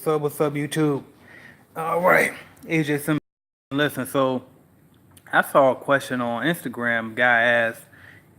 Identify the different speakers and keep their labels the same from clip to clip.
Speaker 1: What's up, YouTube? All right, AJ Simmons. Listen, so I saw a question on Instagram. Guy asked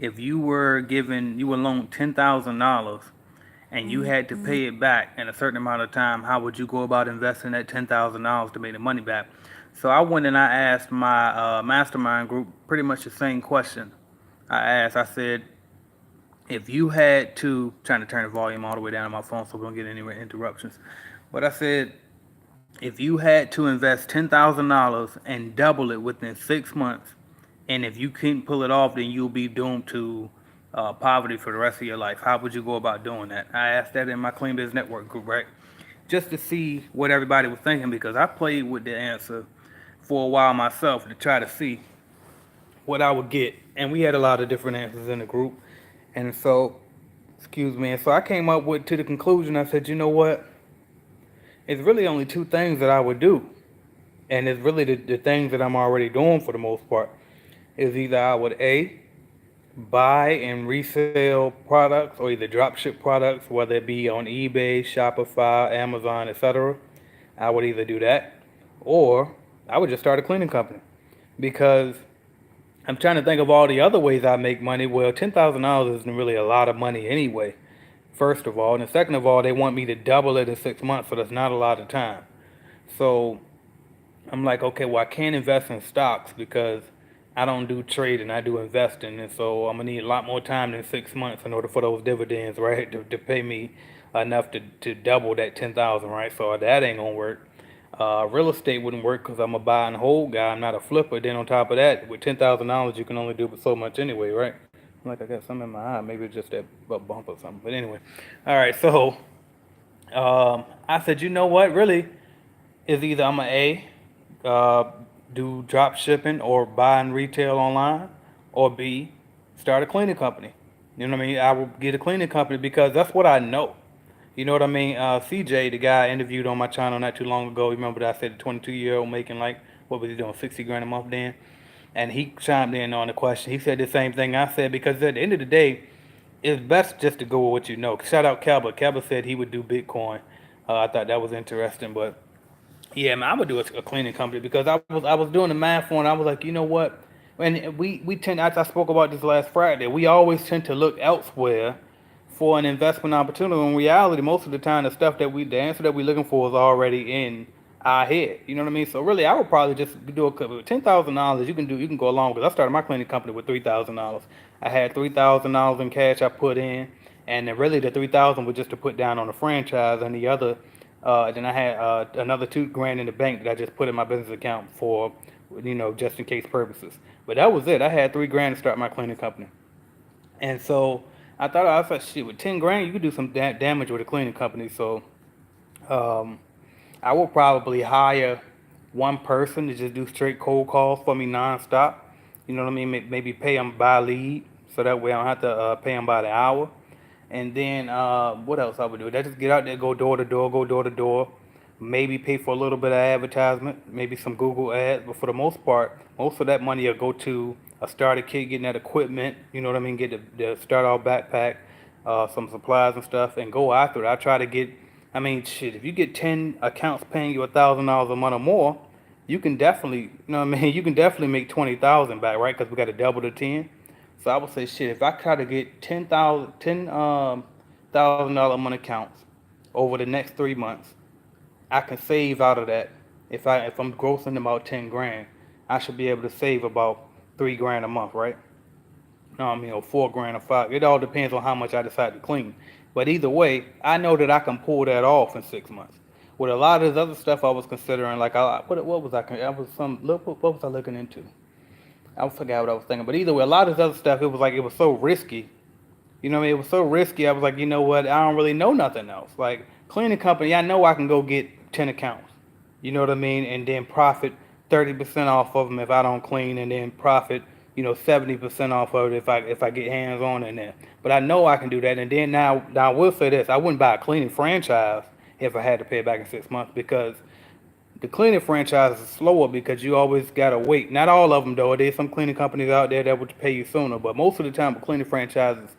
Speaker 1: if you were loaned $10,000 and you had to pay it back in a certain amount of time. How would you go about investing that $10,000 to make the money back? So I went and I asked my mastermind group pretty much the same question. I said, if you had to, trying to turn the volume all the way down on my phone so we don't get any interruptions. But I said, if you had to invest $10,000 and double it within 6 months, and if you couldn't pull it off, then you'll be doomed to poverty for the rest of your life. How would you go about doing that? I asked that in my Clean Biz Network group, right? Just to see what everybody was thinking because I played with the answer for a while myself to try to see what I would get. And we had a lot of different answers in the group. And so, excuse me. And so I came up with to the conclusion. I said, you know what? It's really only two things that I would do. And it's really the things that I'm already doing for the most part. Is either I would buy and resell products or either drop ship products, whether it be on eBay, Shopify, Amazon, etc. I would either do that or I would just start a cleaning company because I'm trying to think of all the other ways I make money. Well, $10,000 isn't really a lot of money anyway, first of all. And second of all, they want me to double it in 6 months, so that's not a lot of time. So I'm like, okay, well, I can't invest in stocks because I don't do trading, I do investing. And so I'm going to need a lot more time than 6 months in order for those dividends, right, to pay me enough to double that 10,000, right? So that ain't going to work. Real estate wouldn't work because I'm a buy and hold guy. I'm not a flipper. Then on top of that, with $10,000, you can only do so much anyway, right? Like I got something in my eye. Maybe it's just that bump or something. But anyway, all right. So I said, you know what? Really, is either I'm uh, do drop shipping or buy and retail online, or B, start a cleaning company. You know what I mean? I will get a cleaning company because that's what I know. You know what I mean? CJ, the guy I interviewed on my channel not too long ago, you remember that I said the 22-year-old making like, what was he doing, 60 grand a month then? And he chimed in on the question. He said the same thing I said because at the end of the day, it's best just to go with what you know. Shout out Kaba. Kaba said he would do Bitcoin. I thought that was interesting, but yeah, man, I would do a cleaning company because I was doing the math on. I was like, you know what? And we tend. I spoke about this last Friday. We always tend to look elsewhere for an investment opportunity. In reality, most of the time, the answer that we're looking for is already in our head. You know what I mean? So really, I would probably just do with $10,000. You can go along because I started my cleaning company with $3,000. I had $3,000 in cash I put in, and then really the 3,000 was just to put down on the franchise, and the other then I had another 2 grand in the bank that I just put in my business account for, just in case purposes. But that was it. I had 3 grand to start my cleaning company. And so I was like, shit, with 10 grand, you could do some damage with a cleaning company. So um, I will probably hire one person to just do straight cold calls for me nonstop. You know what I mean? Maybe pay them by lead, so that way I don't have to pay them by the hour. And then what else I would do? I just get out there, go door to door, go door to door. Maybe pay for a little bit of advertisement, maybe some Google ads. But for the most part, most of that money will go to a starter kit, getting that equipment. You know what I mean? Get the start off backpack, some supplies and stuff, and go after it. I try to get. I mean, shit. If you get 10 accounts paying you $1,000 a month or more, you can definitely, you know what I mean? You can definitely make 20,000 back, right? Because we got to double the 10. So I would say, shit, if I try to get $10,000 a month accounts over the next 3 months, I can save out of that. If I'm grossing about 10 grand, I should be able to save about 3 grand a month, right? I mean, or 4 grand or five. It all depends on how much I decide to clean. But either way, I know that I can pull that off in 6 months. With a lot of this other stuff I was considering, like what was I was what was I looking into? I forgot what I was thinking. But either way, a lot of this other stuff, it was so risky. You know what I mean? It was so risky. I was like, you know what? I don't really know nothing else. Like cleaning company, I know I can go get 10 accounts. You know what I mean? And then profit 30% off of them if I don't clean, and then profit 70% off of it if I get hands on in there. But I know I can do that. And then now I will say this: I wouldn't buy a cleaning franchise if I had to pay it back in 6 months because the cleaning franchise is slower because you always gotta wait. Not all of them though. There's some cleaning companies out there that would pay you sooner, but most of the time, with cleaning franchises,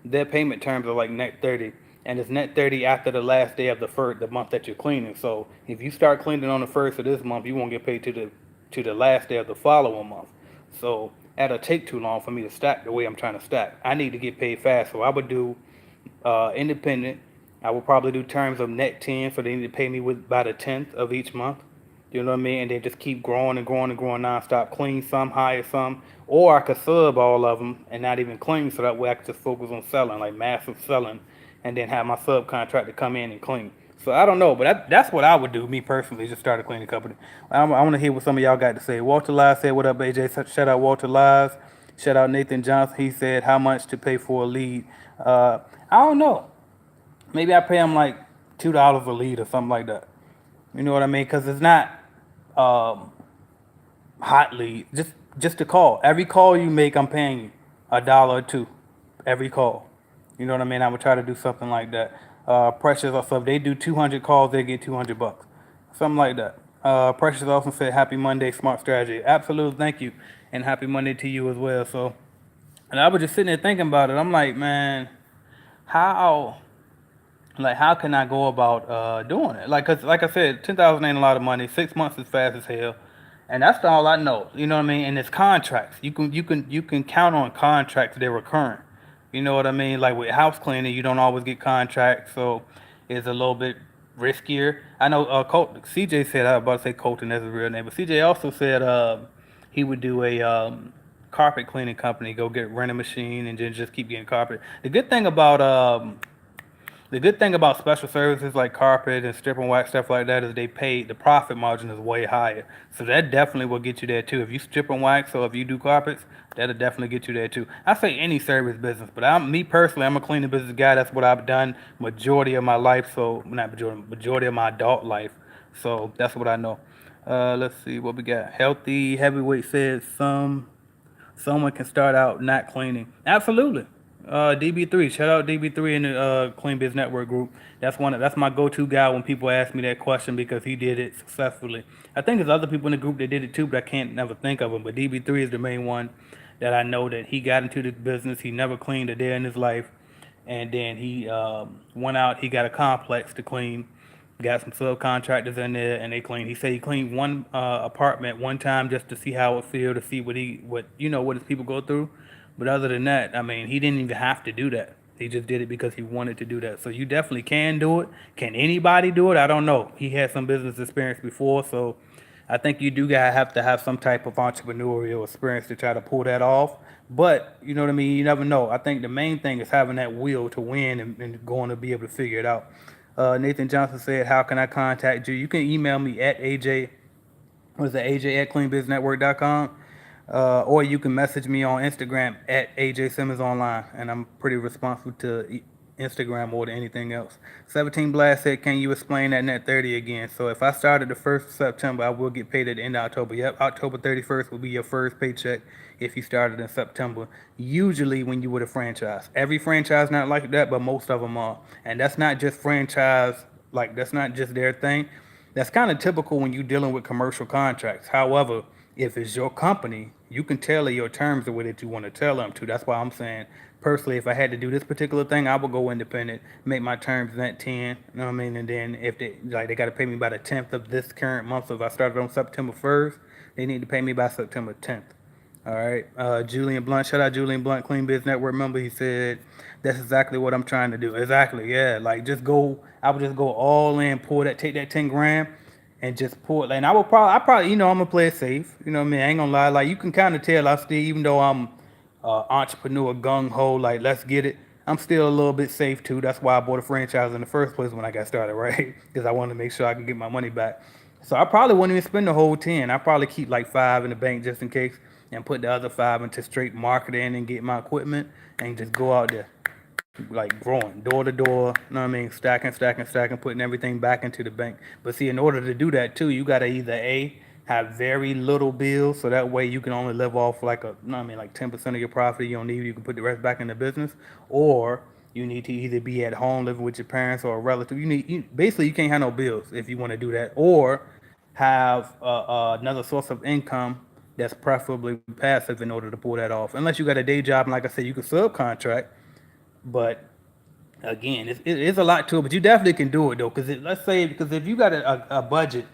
Speaker 1: their payment terms are like net 30, and it's net 30 after the last day of the month that you're cleaning. So if you start cleaning on the first of this month, you won't get paid to the last day of the following month. So that'll take too long for me to stack the way I'm trying to stack. I need to get paid fast, so I would do independent. I would probably do terms of net 10, so they need to pay me with by the 10th of each month. You know what I mean? And then just keep growing and growing and growing nonstop. Clean some, hire some, or I could sub all of them and not even clean, so that way I could just focus on selling, like massive selling, and then have my subcontractor come in and clean. So I don't know, but that's what I would do, me personally, just start a cleaning company. I want to hear what some of y'all got to say. Walter Lies said, "What up, AJ?" Shout out Walter Lies. Shout out Nathan Johnson. He said, "How much to pay for a lead?" I don't know. Maybe I pay him like $2 a lead or something like that. You know what I mean? Because it's not um, hot lead. Just a call. Every call you make, I'm paying you $1 or two. Every call. You know what I mean? I would try to do something like that. Precious also, if they do 200 calls, they get $200. Something like that. Precious also said, "Happy Monday, smart strategy." Absolutely, thank you, and happy Monday to you as well. So, and I was just sitting there thinking about it. I'm like, man, how how can I go about doing it? Like, cause like I said, 10,000 ain't a lot of money. 6 months is fast as hell, and that's all I know. You know what I mean? And it's contracts. You can count on contracts. They're recurring. You know what I mean? Like with house cleaning, you don't always get contracts, so it's a little bit riskier. I know CJ said, I was about to say Colton, that's his real name, but CJ also said he would do a carpet cleaning company, go get rent a machine and then just keep getting carpet. The good thing about special services like carpet and strip and wax stuff like that is they pay the profit margin is way higher. So that definitely will get you there too. If you strip and wax or if you do carpets, that'll definitely get you there too. I say any service business, but me personally, I'm a cleaning business guy. That's what I've done majority of my life. So not majority of my adult life. So that's what I know. Let's see what we got. Healthy heavyweight says someone can start out not cleaning. Absolutely. DB3, shout out DB3 in the Clean Biz Network group. That's my go-to guy when people ask me that question because he did it successfully. I think there's other people in the group that did it too, but I can't never think of them. But DB3 is the main one that I know that he got into the business. He never cleaned a day in his life, and then he went out. He got a complex to clean. Got some subcontractors in there, and they cleaned. He said he cleaned one apartment one time just to see how it feel, to see what his people go through. But other than that, I mean, he didn't even have to do that. He just did it because he wanted to do that. So you definitely can do it. Can anybody do it? I don't know. He had some business experience before, so I think you do gotta have to have some type of entrepreneurial experience to try to pull that off. But you know what I mean. You never know. I think the main thing is having that will to win and going to be able to figure it out. Nathan Johnson said, "How can I contact you?" You can email me at AJ, what is it, AJ at cleanbiznetwork.com. Or you can message me on Instagram at AJ Simmons Online, and I'm pretty responsive to Instagram more than anything else. 17 Blast said, "Can you explain that net 30 again?" So if I started the 1st of September, I will get paid at the end of October. Yep, October 31st will be your first paycheck if you started in September. Usually when you with a franchise. Every franchise not like that, but most of them are. And that's not just franchise, like that's not just their thing. That's kind of typical when you're dealing with commercial contracts. However, if it's your company, you can tailor your terms the way that you want to tailor them to. That's why I'm saying, personally, if I had to do this particular thing, I would go independent, make my terms net 10, you know what I mean? And then if they got to pay me by the 10th of this current month, so if I started on September 1st, they need to pay me by September 10th. All right. Julian Blunt, shout out Julian Blunt, Clean Biz Network member. He said, "That's exactly what I'm trying to do." Exactly. Yeah. Like I would just go all in, take that 10 grand and just pull it. And I probably, I'm gonna play it safe. You know what I mean? I ain't gonna lie. Like you can kind of tell I still, even though I'm entrepreneur gung ho, like let's get it. I'm still a little bit safe too. That's why I bought a franchise in the first place when I got started, right? Because I wanted to make sure I could get my money back. So I probably wouldn't even spend the whole 10. I probably keep like 5 in the bank just in case, and put the other 5 into straight marketing and get my equipment and just go out there like growing door to door, you know what I mean? Stacking, stacking, stacking, putting everything back into the bank. But see, in order to do that too, you gotta either have very little bills, so that way you can only live off like you know what I mean, like 10% of your profit. You don't need, you can put the rest back in the business, or you need to either be at home living with your parents or a relative. Basically you can't have no bills if you want to do that, or have another source of income that's preferably passive in order to pull that off. Unless you got a day job, and like I said, you can subcontract, but Again, it's a lot to it, but you definitely can do it though. Because let's say, because if you got a budget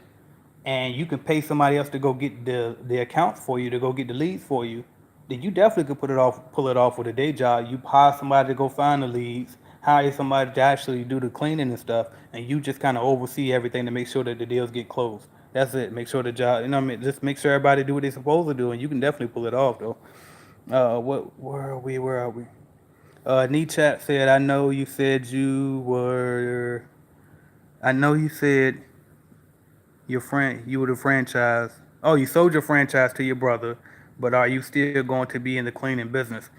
Speaker 1: and you can pay somebody else to go get the accounts for you, to go get the leads for you, then you definitely could pull it off with a day job. You hire somebody to go find the leads, hire somebody to actually do the cleaning and stuff, and you just kind of oversee everything to make sure that the deals get closed. That's it. Make sure the job, you know what I mean? Just make sure everybody do what they're supposed to do, and you can definitely pull it off though. Where are we? Where are we? Chat said, I know you said you were, I know you said you were the franchise. Oh, you sold your franchise to your brother, but are you still going to be in the cleaning business?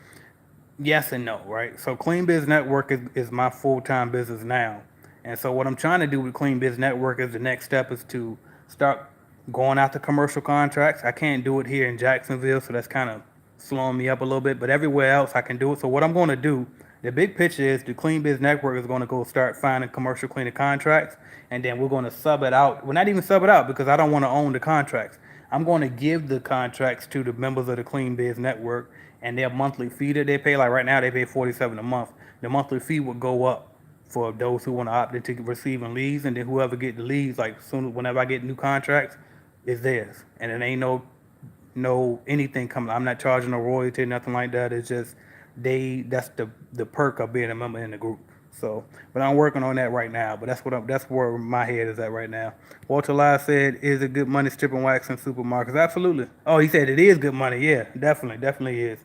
Speaker 1: Yes and no, right? So Clean Biz Network is my full-time business now. And so what I'm trying to do with Clean Biz Network is the next step is to start going out to commercial contracts. I can't do it here in Jacksonville, so that's kind of slowing me up a little bit, but everywhere else I can do it. So what I'm going to do, the big picture is the Clean Biz Network is going to go start finding commercial cleaning contracts, and then we're going to sub it out. Well, not even sub it out because I don't want to own the contracts. I'm going to give the contracts to the members of the Clean Biz Network, and their monthly fee that they pay. Like right now, they pay 47 a month. The monthly fee would go up for those who want to opt into receiving leads, and then whoever get the leads, like soon whenever I get new contracts, is theirs, and it ain't no anything coming. I'm not charging no royalty, nothing like that. It's just that's the perk of being a member in the group. So, but I'm working on that right now. But that's where my head is at right now. Walter Lyle said, "Is it good money stripping wax in supermarkets?" Absolutely. Oh, he said it is good money. Yeah, definitely is.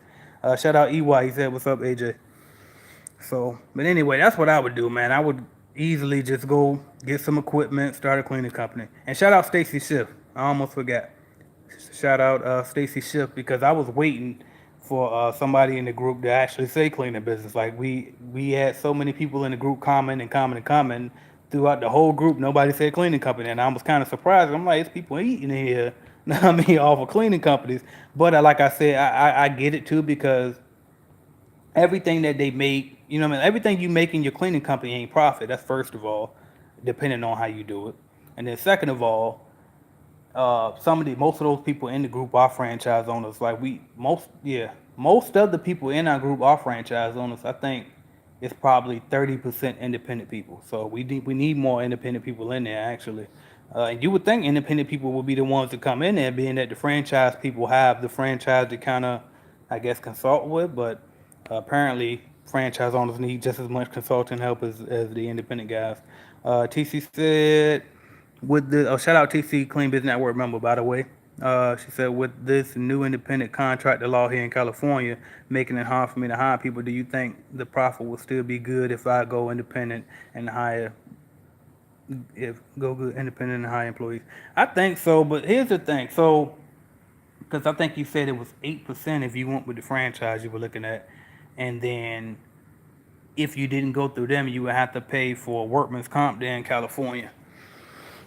Speaker 1: Shout out EY. He said, "What's up, AJ?" So, but anyway, that's what I would do, man. I would easily just go get some equipment, start a cleaning company. And shout out Stacy Schiff. I almost forgot. Shout out Stacy Schiff because I was waiting for somebody in the group to actually say cleaning business. Like we had so many people in the group comment throughout the whole group. Nobody said cleaning company, and I was kind of surprised. I'm like, it's people eating here. I mean, all for cleaning companies. But like I said, I get it too because everything that they make, you know what I mean? Everything you make in your cleaning company ain't profit. That's first of all, depending on how you do it. And then second of all, most of those people in the group are franchise owners. Like most of the people in our group are franchise owners. I think it's probably 30% independent people. So we need more independent people in there actually. And you would think independent people would be the ones to come in there, being that the franchise people have the franchise to kind of, I guess, consult with. But apparently, franchise owners need just as much consulting help as the independent guys. TC said, with the shout out TC Clean Business Network member, by the way. She said, with this new independent contractor law here in California making it hard for me to hire people, do you think the profit will still be good if I go independent and hire if go good independent and hire employees? I think so, but here's the thing. So, because I think you said it was 8% if you went with the franchise you were looking at, and then if you didn't go through them, you would have to pay for workman's comp there in California.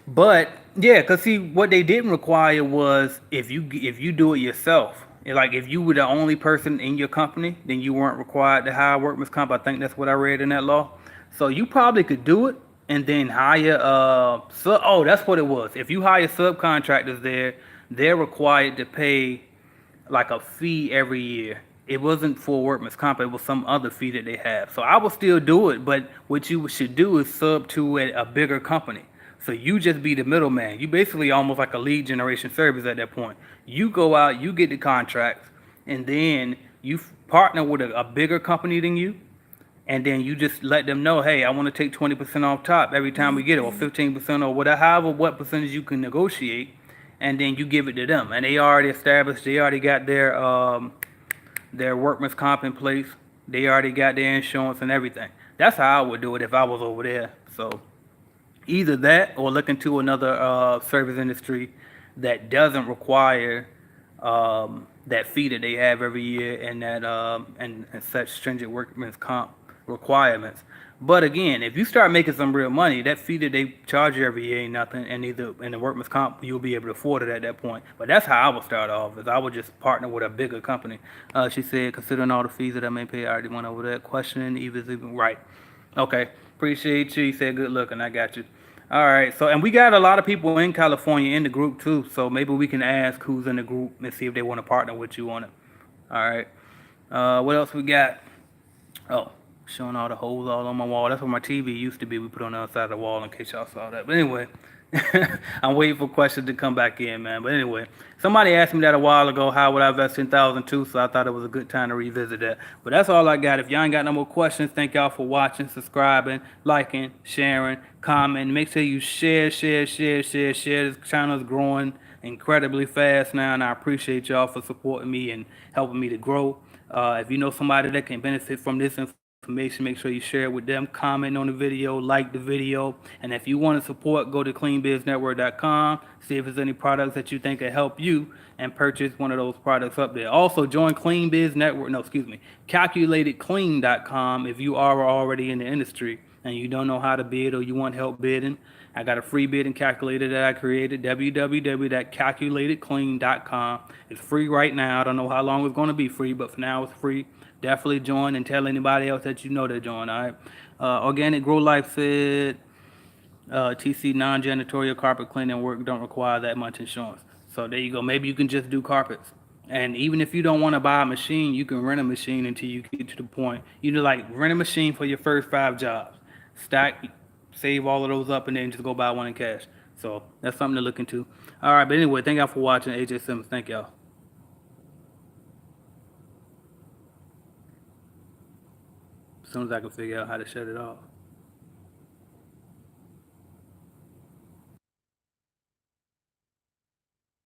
Speaker 1: But yeah, cause see, what they didn't require was if you do it yourself. Like if you were the only person in your company, then you weren't required to hire workman's comp. I think that's what I read in that law. So you probably could do it and then hire oh, that's what it was. If you hire subcontractors there, they're required to pay like a fee every year. It wasn't for workman's comp, it was some other fee that they have. So I will still do it, but what you should do is sub to a bigger company. So you just be the middleman. You basically almost like a lead generation service at that point. You go out, you get the contracts, and then you partner with a bigger company than you, and then you just let them know, hey, I want to take 20% off top every time we get it, or 15% or whatever, however what percentage you can negotiate, and then you give it to them. And they already established, they already got their workman's comp in place. They already got their insurance and everything. That's how I would do it if I was over there. So either that or look into another service industry that doesn't require that fee that they have every year and that and such stringent workman's comp requirements. But again, if you start making some real money, that fee that they charge you every year ain't nothing, and either in the workman's comp you'll be able to afford it at that point. But that's how I would start off. Is I would just partner with a bigger company. She said, considering all the fees that I may pay, I already went over that. Questioning even right. Okay, appreciate you. You said good looking. I got you. All right. So, and we got a lot of people in California in the group too. So maybe we can ask who's in the group and see if they want to partner with you on it. All right. What else we got? Oh. Showing all the holes all on my wall. That's where my TV used to be. We put on the other side of the wall in case y'all saw that. But anyway, I'm waiting for questions to come back in, man. But anyway, somebody asked me that a while ago. How would I invest 10,000 too? So I thought it was a good time to revisit that. But that's all I got. If y'all ain't got no more questions, thank y'all for watching, subscribing, liking, sharing, commenting. Make sure you share. This channel is growing incredibly fast now, and I appreciate y'all for supporting me and helping me to grow. If you know somebody that can benefit from this information, make sure you share it with them, comment on the video, like the video, and if you want to support, go to cleanbiznetwork.com, see if there's any products that you think can help you, and purchase one of those products up there. Also, join Clean Biz Network, no, excuse me, calculatedclean.com if you are already in the industry and you don't know how to bid or you want help bidding. I got a free bidding calculator that I created, www.calculatedclean.com. It's free right now. I don't know how long it's going to be free, but for now it's free. Definitely join and tell anybody else that you know to join, all right? Organic Grow Life said, TC non-janitorial carpet cleaning work don't require that much insurance. So there you go. Maybe you can just do carpets. And even if you don't want to buy a machine, you can rent a machine until you get to the point. You know, like rent a machine for your first 5 jobs. Stack, save all of those up, and then just go buy one in cash. So that's something to look into. All right, but anyway, thank y'all for watching. AJ Simmons, thank y'all. As soon as I can figure out how to shut it off.